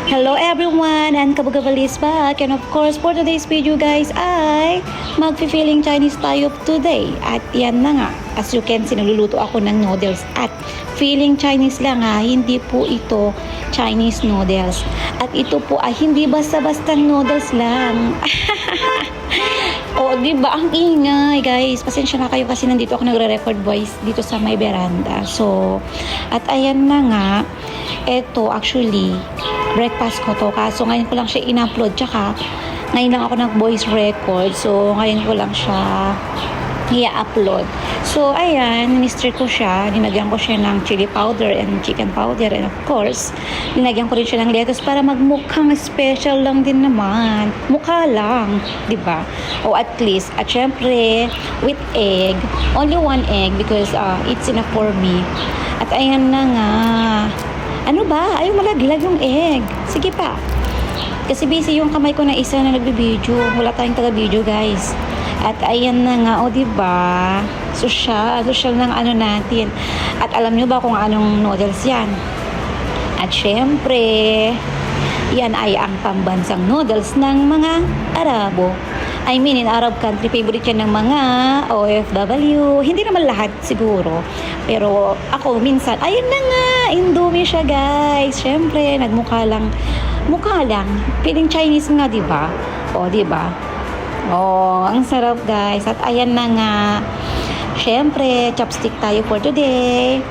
Hello everyone, and Kabugabal is back. And of course, for today's video guys ay magfi-feeling Chinese tayo today. At yan na nga, as you can see, nagluluto ako ng noodles. At feeling Chinese lang ha, hindi po ito Chinese noodles. At ito po ay hindi basta-basta noodles lang. O, diba? Ang ingay, guys. Pasensya na kayo kasi nandito ako nagre-record voice dito sa may veranda. So, at ayan na nga, eto actually, breakfast ko to. Kaso ngayon ko lang siya in-upload. Tsaka, ngayon lang ako nag-voice record. So, ngayon ko lang siya i-upload. So, ayan, minister ko siya. Dinagyan ko siya ng chili powder and chicken powder. And of course, dinagyan ko rin siya ng lettuce para magmukhang special lang din naman. Mukha lang, di ba? O at least, at syempre, with egg. Only one egg because it's enough for me. At ayan na nga. Ano ba? Ayaw malaglag yung egg. Sige pa. Kasi busy yung kamay ko na isa na nagbibideo. Wala tayong taga-video, guys. At ayan na nga, o diba? Social ng ano natin. At alam nyo ba kung anong noodles yan? At syempre, yan ay ang pambansang noodles ng mga Arabo. I mean, in Arab country, favorite yan ng mga OFW. Hindi naman lahat siguro. Pero ako minsan, ayun na nga, Indomie siya guys. Syempre, nagmukha lang. Mukha lang. Feeling Chinese nga, diba? O, diba? Oh, ang sarap guys. At ayan na nga. Syempre, chopstick tayo for today.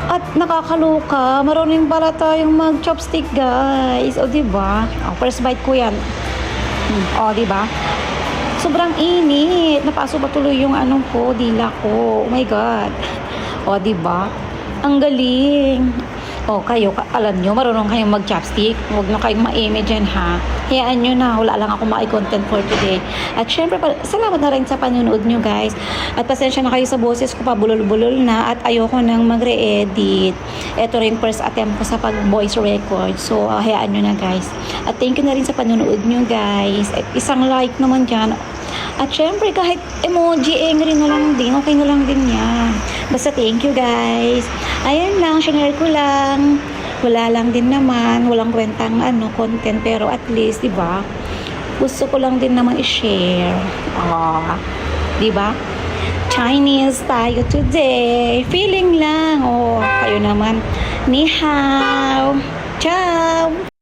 At nakakaloka, marunong pala tayong mag-chopstick guys. O, diba? Oh, first bite ko yan. O, diba? Sobrang init. Napaso pa tuloy yung anong ko, dila ko. Oh my God. O, diba? Ang galing. O, kayo, alam nyo, marunong kayong mag-chopstick. Huwag na kayong ma-eme dyan, ha? Hayaan nyo na, wala lang ako content for today. At syempre, salamat na rin sa panunood nyo, guys. At pasensya na kayo sa boses ko, pabulol-bulol na. At ayoko nang magre-edit. Ito rin first attempt ko sa pag-voice record. So, hayaan nyo na, guys. At thank you na rin sa panunood nyo, guys. At isang like naman dyan. At syempre, kahit emoji, angry na lang din. Okay na lang din yan. Basta thank you, guys. Ayan lang, share ko lang. Wala lang din naman, walang kwentang content, pero at least, di ba? Gusto ko lang din naman i-share. Di ba? Chinese tayo today. Feeling lang. Kayo naman. Ni hao. Ciao.